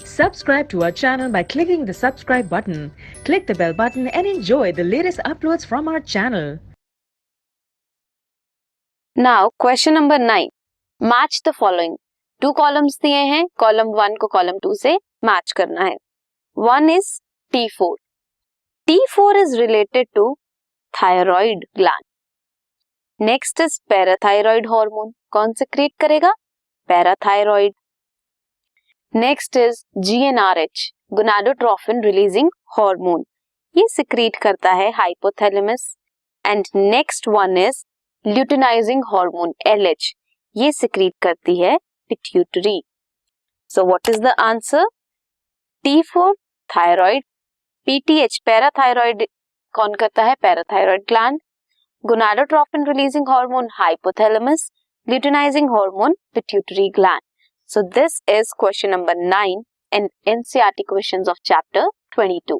Subscribe to our channel by clicking the subscribe button. Click the bell button and enjoy the latest uploads from our channel. Now question number 9, match the following. 2 columns दिए हैं, column 1 को column 2 से match करना है. 1 is T4. T4 is related to thyroid gland. Next is parathyroid hormone. कौन secrete करेगा? Parathyroid. Next is GnRH, gonadotrophin releasing hormone. ये secrete करता है hypothalamus. And next one is luteinizing hormone LH. ये secrete करती है pituitary. So what is the answer? T4 thyroid, PTH parathyroid कौन करता है? Parathyroid gland. Gonadotrophin releasing hormone hypothalamus. Luteinizing hormone pituitary gland. So this is question number 9 in NCERT questions of chapter 22.